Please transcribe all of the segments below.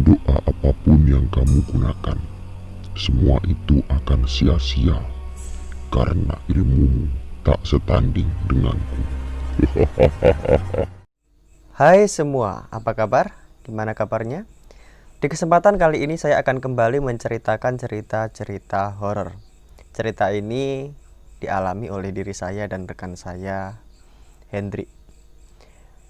Doa apapun yang kamu gunakan, semua itu akan sia-sia karena ilmumu tak setanding denganku. Hai semua, apa kabar? Gimana kabarnya? Di kesempatan kali ini saya akan kembali menceritakan cerita-cerita horor. Cerita ini dialami oleh diri saya dan rekan saya, Hendrik.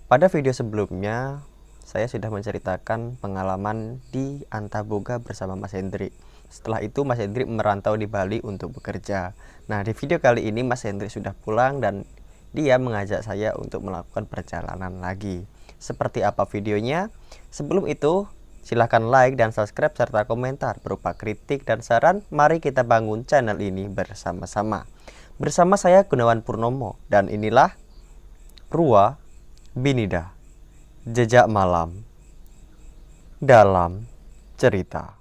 Pada video sebelumnya, saya sudah menceritakan pengalaman di Antaboga bersama Mas Hendrik. Setelah itu Mas Hendrik merantau di Bali untuk bekerja. Nah, di video kali ini Mas Hendrik sudah pulang dan dia mengajak saya untuk melakukan perjalanan lagi. Seperti apa videonya? Sebelum itu, silahkan like dan subscribe serta komentar berupa kritik dan saran. Mari kita bangun channel ini bersama-sama. Bersama saya Gunawan Purnomo dan inilah Rua Binida, Jejak Malam dalam Cerita.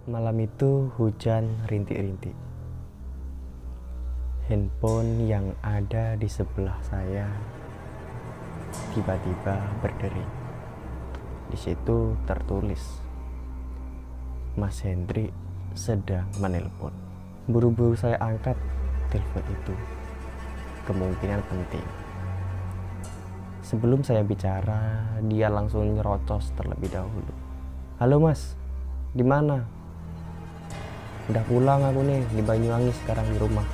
Malam itu hujan rintik-rintik. Handphone yang ada di sebelah saya tiba-tiba berdering. Di situ tertulis, Mas Hendrik sedang menelpon. Buru-buru saya angkat telepon itu. Kemungkinan penting. Sebelum saya bicara, dia langsung nyerocos terlebih dahulu. Halo Mas, di mana? Udah pulang aku nih, di Banyuwangi sekarang di rumah.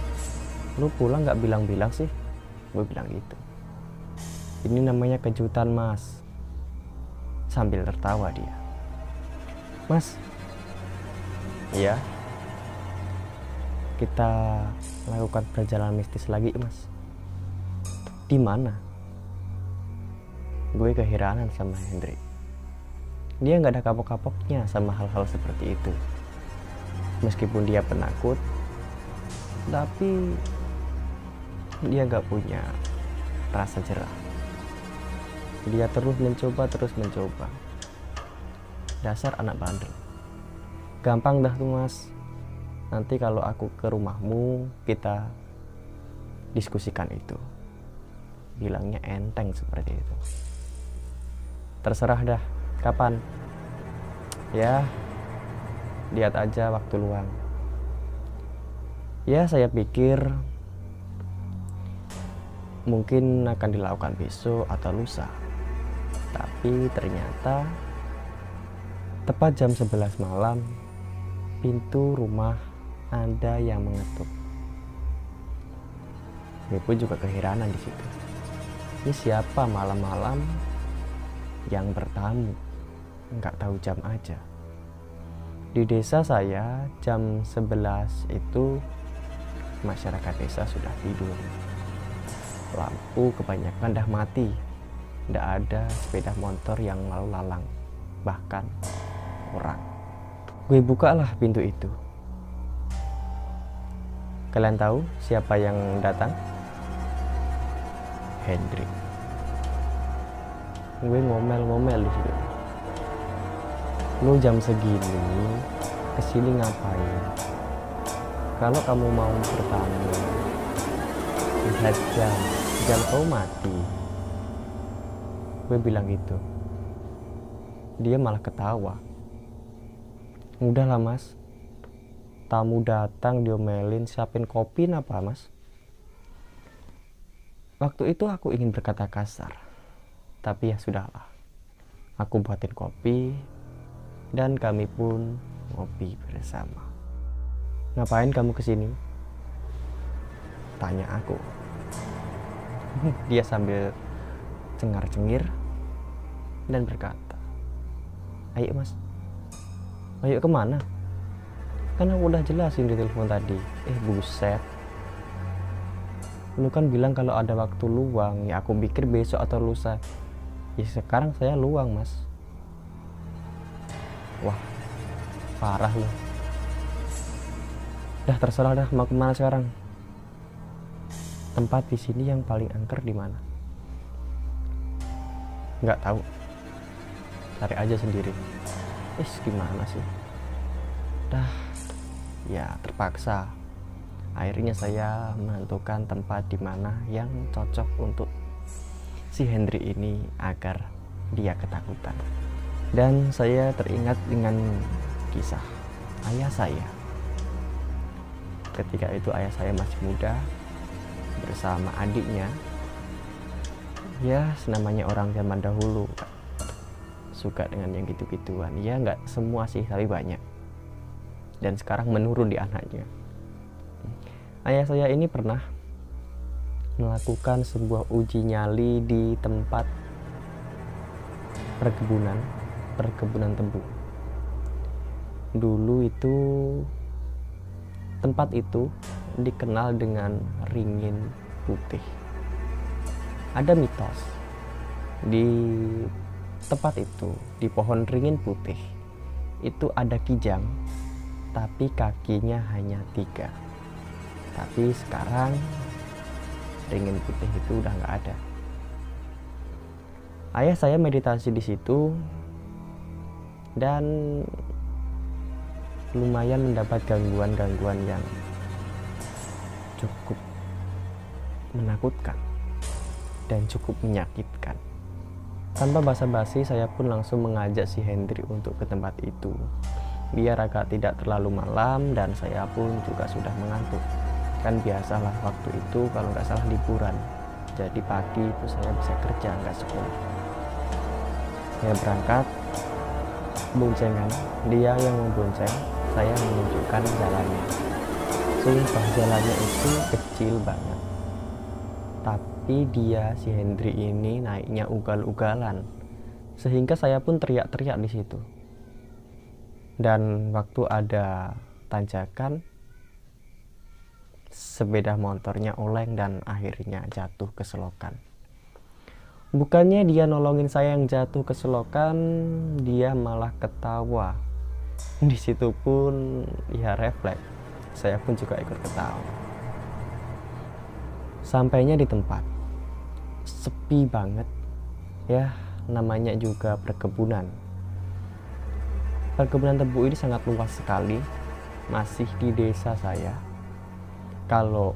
Lu pulang gak bilang-bilang sih? Gue bilang gitu. Ini namanya kejutan Mas. Sambil tertawa dia. Mas, iya, kita lakukan perjalanan mistis lagi Mas. Di mana? Gue keheranan sama Hendrik. Dia gak ada kapok-kapoknya sama hal-hal seperti itu. Meskipun dia penakut, tapi dia gak punya rasa jerah. Dia terus mencoba. Dasar anak bandel. Gampang dah tuh Mas. Nanti kalau aku ke rumahmu, kita diskusikan itu. Bilangnya enteng seperti itu. Terserah dah, kapan? Ya, lihat aja waktu luang. Ya, saya pikir mungkin akan dilakukan besok atau lusa. Tapi ternyata tepat jam 11 malam, pintu rumah ada yang mengetuk. Gue pun juga keheranan di situ. Ini siapa malam-malam yang bertamu? Nggak tahu jam aja. Di desa saya jam 11 itu masyarakat desa sudah tidur. Lampu kebanyakan dah mati. Tidak ada sepeda motor yang lalu lalang, bahkan orang. Gue bukalah pintu itu. Kalian tahu siapa yang datang? Hendrik. Gue ngomel-ngomel di situ. Lu jam segini kesini ngapain? Kalau kamu mau bertamu, lihat jam kau mati. Gue bilang gitu. Dia malah ketawa. Udahlah Mas, tamu datang diomelin, siapin kopi apa Mas? Waktu itu aku ingin berkata kasar, tapi ya sudahlah. Aku buatin kopi dan kami pun ngopi bersama. Ngapain kamu kesini? Tanya aku. Dia sambil cengar-cengir dan berkata, ayo Mas, ayo kemana? Kan aku udah jelasin di telepon tadi. Buset, lu kan bilang kalau ada waktu luang. Ya aku pikir besok atau lusa. Ya sekarang saya luang Mas. Wah, parah loh. Dah terserah dah mau kemana sekarang. Tempat di sini yang paling angker di mana? Nggak tahu. Cari aja sendiri. Gimana sih? Dah, ya terpaksa. Akhirnya saya menentukan tempat di mana yang cocok untuk si Hendri ini agar dia ketakutan. Dan saya teringat dengan kisah ayah saya. Ketika itu ayah saya masih muda bersama adiknya. Ya, namanya orang zaman dahulu suka dengan yang gitu-gituan. Ya nggak semua sih, tapi banyak. Dan sekarang menurun di anaknya. Ayah saya ini pernah melakukan sebuah uji nyali di tempat perkebunan tebu. Dulu itu tempat itu dikenal dengan ringin putih. Ada mitos di tempat itu, di pohon ringin putih itu ada kijang, tapi kakinya hanya 3. Tapi sekarang ringin putih itu udah nggak ada. Ayah saya meditasi di situ dan lumayan mendapat gangguan-gangguan yang cukup menakutkan dan cukup menyakitkan. Tanpa basa-basi saya pun langsung mengajak si Hendri untuk ke tempat itu, biar agak tidak terlalu malam dan saya pun juga sudah mengantuk. Kan biasalah waktu itu kalau nggak salah liburan, jadi pagi itu saya bisa kerja nggak sekolah. Saya berangkat boncengan, dia yang membonceng, saya menunjukkan jalannya. Sumpah jalannya itu kecil banget, tapi dia si Hendri ini naiknya ugal-ugalan, sehingga saya pun teriak-teriak di situ. Dan waktu ada tanjakan, sepeda motornya oleng dan akhirnya jatuh ke selokan. Bukannya dia nolongin saya yang jatuh ke selokan, dia malah ketawa. Di situ pun ya refleks, saya pun juga ikut ketawa. Sampainya di tempat sepi banget, ya namanya juga perkebunan. Perkebunan tebu ini sangat luas sekali, masih di desa saya. Kalau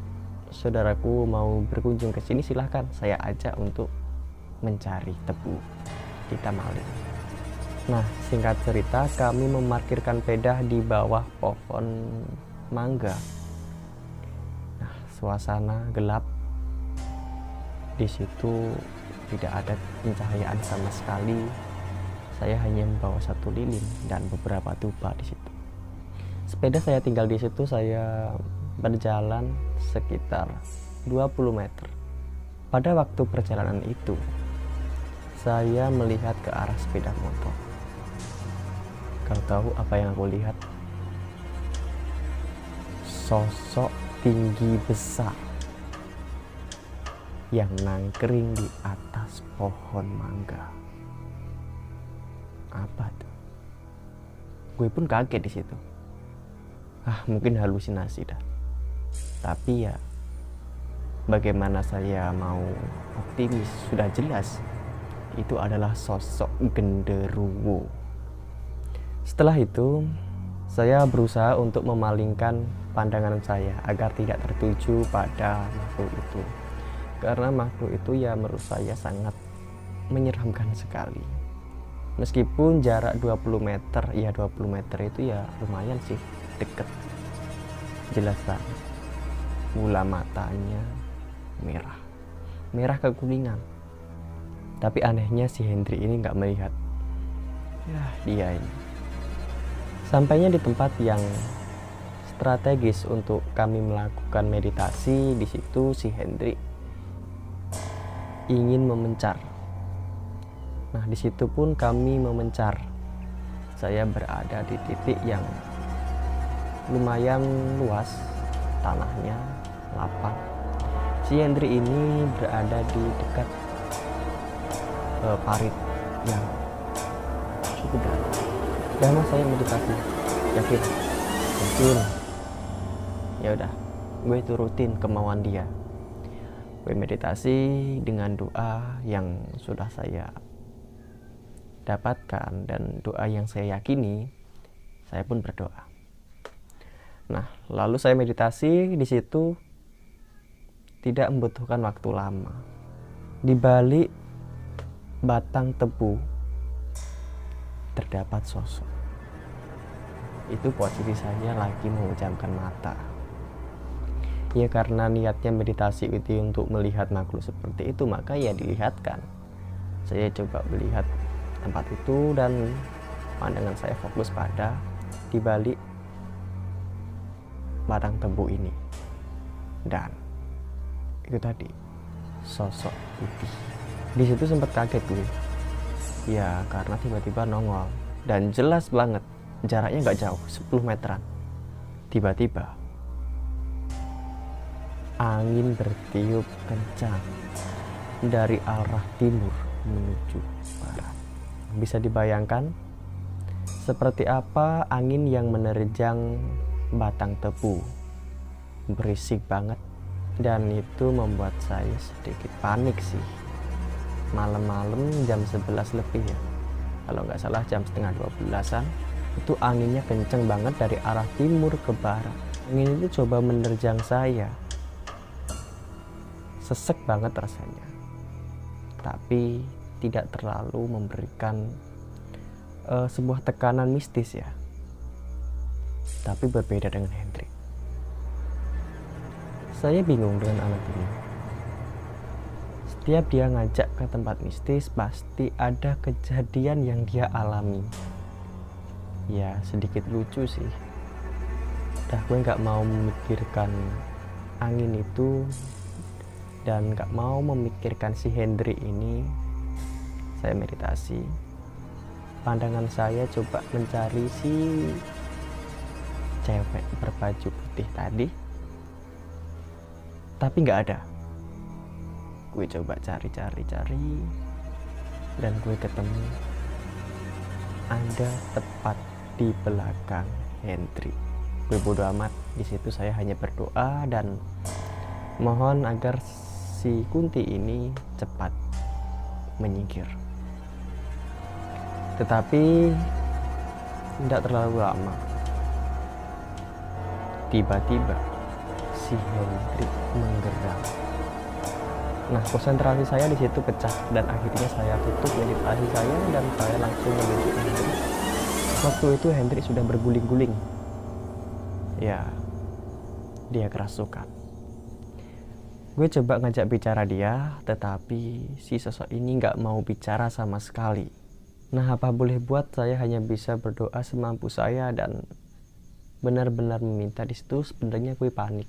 saudaraku mau berkunjung ke sini silahkan, saya ajak untuk mencari tebu, kita maling. Nah, singkat cerita, kami memarkirkan sepeda di bawah pohon mangga. Nah, suasana gelap. Di situ tidak ada pencahayaan sama sekali. Saya hanya membawa 1 lilin dan beberapa tuba di situ. Sepeda saya tinggal di situ, saya berjalan sekitar 20 meter. Pada waktu perjalanan itu, saya melihat ke arah sepeda motor. Kau tahu apa yang aku lihat? Sosok tinggi besar yang nangkring di atas pohon mangga. Apa tuh? Gue pun kaget di situ. Mungkin halusinasi dah. Tapi ya, bagaimana saya mau optimis? Sudah jelas itu adalah sosok genderuwo. Setelah itu, saya berusaha untuk memalingkan pandangan saya agar tidak tertuju pada makhluk itu. Karena makhluk itu ya menurut saya sangat menyeramkan sekali. Meskipun jarak 20 meter, ya 20 meter itu ya lumayan sih, deket. Jelas banget. Bola matanya merah kekuningan. Tapi anehnya si Hendri ini nggak melihat. Ya, dia ini. Sampainya di tempat yang strategis untuk kami melakukan meditasi, di situ si Hendri ingin memencar. Nah, di situ pun kami memencar. Saya berada di titik yang lumayan luas, tanahnya lapang. Si Hendri ini berada di dekat parit yang cukup dalam. Lama saya meditasi, yakin Ya udah, gue turutin kemauan dia. Gue meditasi dengan doa yang sudah saya dapatkan dan doa yang saya yakini. Saya pun berdoa. Nah, lalu saya meditasi di situ tidak membutuhkan waktu lama. Di balik batang tebu terdapat sosok. Itu posisi saya lagi memejamkan mata. Ya karena niatnya meditasi itu untuk melihat makhluk seperti itu, maka ya dilihatkan. Saya coba melihat tempat itu dan pandangan saya fokus pada di balik batang tebu ini. Dan itu tadi sosok putih. Di situ sempat kaget gue. Ya karena tiba-tiba nongol dan jelas banget, jaraknya nggak jauh, 10 meteran. Tiba-tiba angin bertiup kencang dari arah timur menuju barat. Bisa dibayangkan seperti apa angin yang menerjang batang tebu. Berisik banget dan itu membuat saya sedikit panik sih. Malam-malam jam 11 lebih ya, kalau nggak salah jam setengah 12-an, itu anginnya kenceng banget dari arah timur ke barat. Angin itu coba menerjang saya, sesek banget rasanya, tapi tidak terlalu memberikan sebuah tekanan mistis ya. Tapi berbeda dengan Hendrik. Saya bingung dengan anak ini. Setiap dia ngajak ke tempat mistis, pasti ada kejadian yang dia alami. Ya sedikit lucu sih. Udah gue gak mau memikirkan angin itu dan gak mau memikirkan si Hendrik ini. Saya meditasi. Pandangan saya coba mencari si cewek berbaju putih tadi, tapi nggak ada. Gue coba cari dan gue ketemu. Anda tepat di belakang Hendrik. Gue bodo amat, di situ saya hanya berdoa dan mohon agar si Kunti ini cepat menyingkir. Tetapi tidak terlalu lama. Tiba-tiba si Hendrik menggeram. Nah, konsentrasi saya di situ pecah dan akhirnya saya tutup meditasi saya dan saya langsung menuju Hendrik. Waktu itu Hendrik sudah berguling-guling. Ya, dia kerasukan. Gue coba ngajak bicara dia, tetapi si sosok ini nggak mau bicara sama sekali. Nah, apa boleh buat, saya hanya bisa berdoa semampu saya dan benar-benar meminta. Di situ sebenarnya gue panik.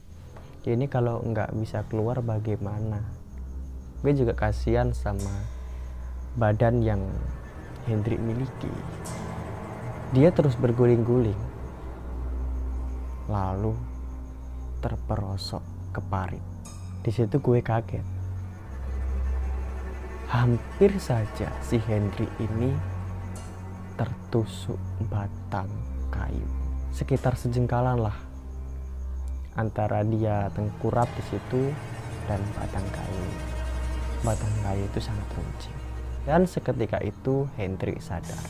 Ini kalau nggak bisa keluar bagaimana? Gue juga kasihan sama badan yang Hendrik miliki. Dia terus berguling-guling, lalu terperosok ke parit. Di situ gue kaget. Hampir saja si Hendrik ini tertusuk batang kayu. Sekitar sejengkalan lah antara dia tengkurap di situ dan batang kayu. Batang kayu itu sangat runcing. Dan seketika itu Hendrik sadar.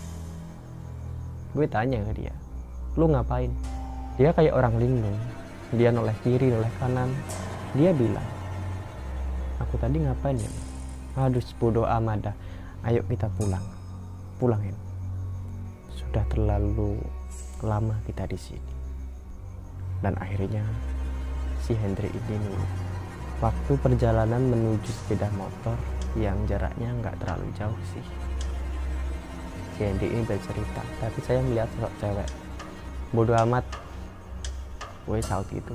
Gue tanya ke dia, lu ngapain? Dia kayak orang linglung. Dia noleh kiri, noleh kanan. Dia bilang, aku tadi ngapain ya? Aduh, bodo amat dah. Ayo kita pulang. Pulang, Hen. Sudah terlalu lama kita di sini. Dan akhirnya si Hendrik ini nurut. Waktu perjalanan menuju sepeda motor yang jaraknya nggak terlalu jauh sih. Si Hendrik ini bercerita, tapi saya melihat sosok cewek. Bodo amat, gue saut gitu.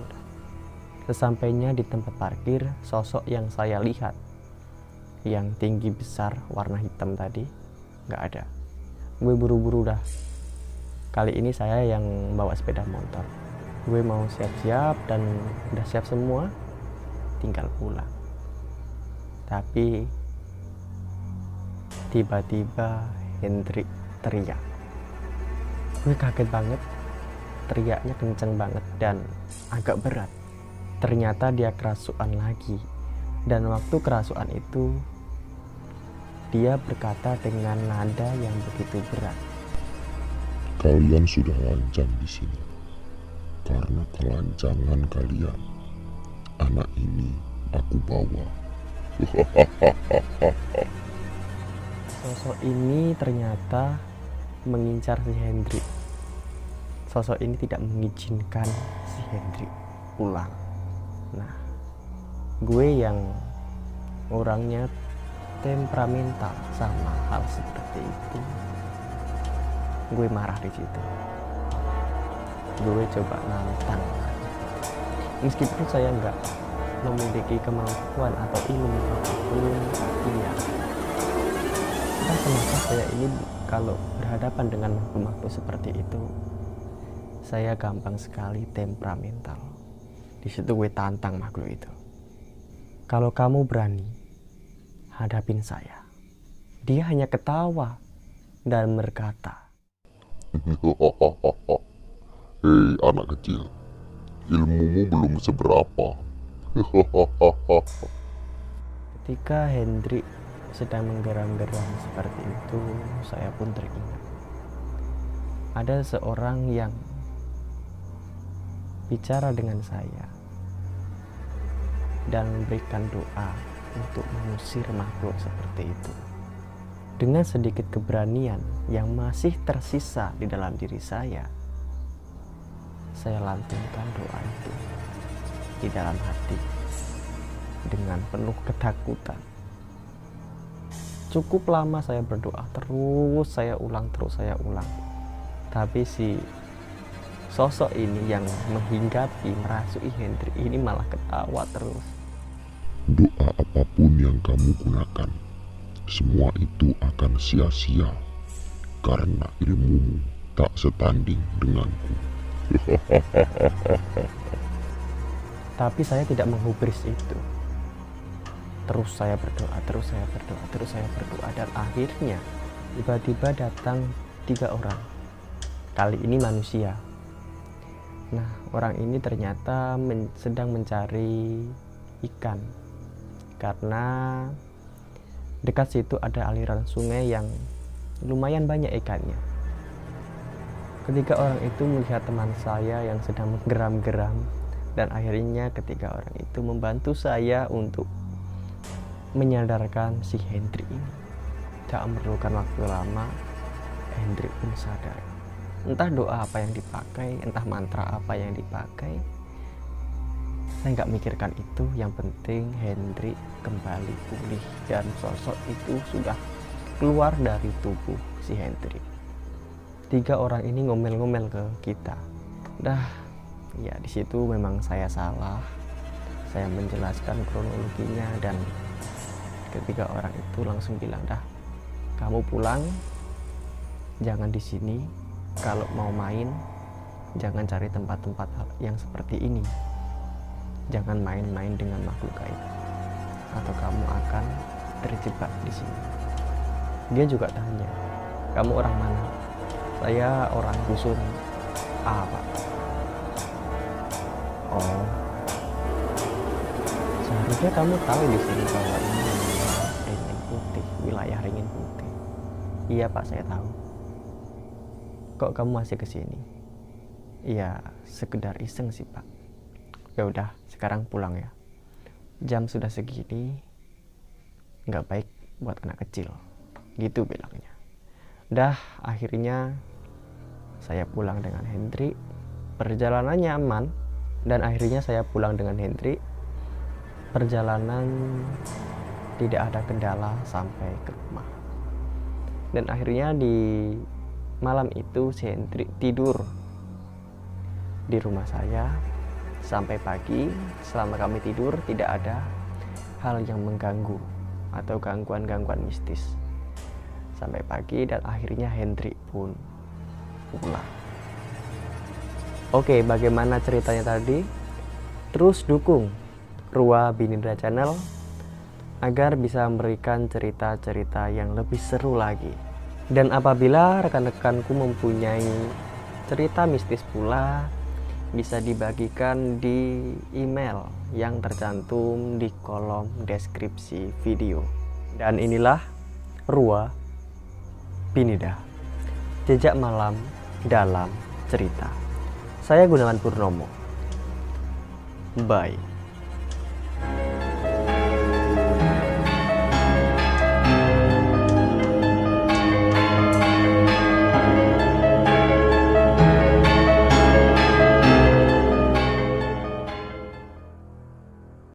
Sesampainya di tempat parkir, sosok yang saya lihat, yang tinggi besar warna hitam tadi, nggak ada. Gue buru-buru dah. Kali ini saya yang bawa sepeda motor. Gue mau siap-siap dan udah siap semua, tinggal pulang. Tapi tiba-tiba Hendrik teriak. Gue kaget banget. teriaknya kenceng banget dan agak berat. Ternyata dia kerasukan lagi. Dan waktu kerasukan itu dia berkata dengan nada yang begitu berat. Kalian sudah lancang di sini. Karena kelancangan kalian, anak ini aku bawa. Sosok ini ternyata mengincar si Hendrik. Sosok ini tidak mengizinkan si Hendrik pulang. Nah, gue yang orangnya temperamental sama hal seperti itu, gue marah di situ. Gue coba nantang, meskipun saya nggak memiliki kemampuan atau ilmu apapun, tapi ya entah kenapa saya ini kalau berhadapan dengan makhluk-makhluk seperti itu, saya gampang sekali temperamental. Di situ gue tantang makhluk itu. Kalau kamu berani hadapin saya. Dia hanya ketawa dan berkata, Hei anak kecil, ilmumu belum seberapa. ketika Hendrik sedang menggeram-geram seperti itu, saya pun teringat. Ada seorang yang bicara dengan saya dan memberikan doa untuk mengusir makhluk seperti itu. Dengan sedikit keberanian yang masih tersisa di dalam diri saya lantunkan doa itu di dalam hati dengan penuh ketakutan. Cukup lama saya berdoa, terus saya ulang. Tapi si sosok ini yang menghinggapi, merasui Hendrik ini malah ketawa terus. Doa apapun yang kamu gunakan, semua itu akan sia-sia karena ilmumu tak setanding denganku. Tapi saya tidak menghubris itu. Terus saya berdoa, dan akhirnya tiba-tiba datang 3 orang. Kali ini manusia. Nah, orang ini ternyata sedang mencari ikan. Karena dekat situ ada aliran sungai yang lumayan banyak ikannya. Ketika orang itu melihat teman saya yang sedang menggeram-geram, dan akhirnya ketika orang itu membantu saya untuk menyadarkan si Hendrik ini. Tak memerlukan waktu lama, Hendrik pun sadar. Entah doa apa yang dipakai, entah mantra apa yang dipakai, saya nggak mikirkan itu. Yang penting Hendrik kembali pulih dan sosok itu sudah keluar dari tubuh si Hendrik. 3 orang ini ngomel-ngomel ke kita. Ya di situ memang saya salah. Saya menjelaskan kronologinya dan ketiga orang itu langsung bilang, kamu pulang, jangan di sini. Kalau mau main, jangan cari tempat-tempat yang seperti ini. Jangan main-main dengan makhluk gaib, atau kamu akan terjebak di sini. Dia juga tanya, kamu orang mana? Saya orang dusun A, Pak. Oh, seharusnya kamu tahu di sini bahwa ini ringin putih, wilayah ringin putih. Iya Pak, saya tahu. Kok kamu masih ke sini? Iya, sekedar iseng sih Pak. Ya udah, sekarang pulang ya. Jam sudah segini, nggak baik buat anak kecil. Gitu bilangnya. Akhirnya saya pulang dengan Hendrik. Perjalanannya aman, dan akhirnya saya pulang dengan Hendrik. Perjalanan tidak ada kendala sampai ke rumah. Dan akhirnya di malam itu si Hendrik tidur di rumah saya sampai pagi. Selama kami tidur tidak ada hal yang mengganggu atau gangguan-gangguan mistis sampai pagi, dan akhirnya Hendrik pun pulang. Oke, bagaimana ceritanya tadi? Terus dukung Rua Binindra Channel agar bisa memberikan cerita-cerita yang lebih seru lagi. Dan apabila rekan-rekanku mempunyai cerita mistis pula bisa dibagikan di email yang tercantum di kolom deskripsi video. Dan inilah Rua Pinida, jejak malam dalam cerita. Saya Gunawan Purnomo. Bye.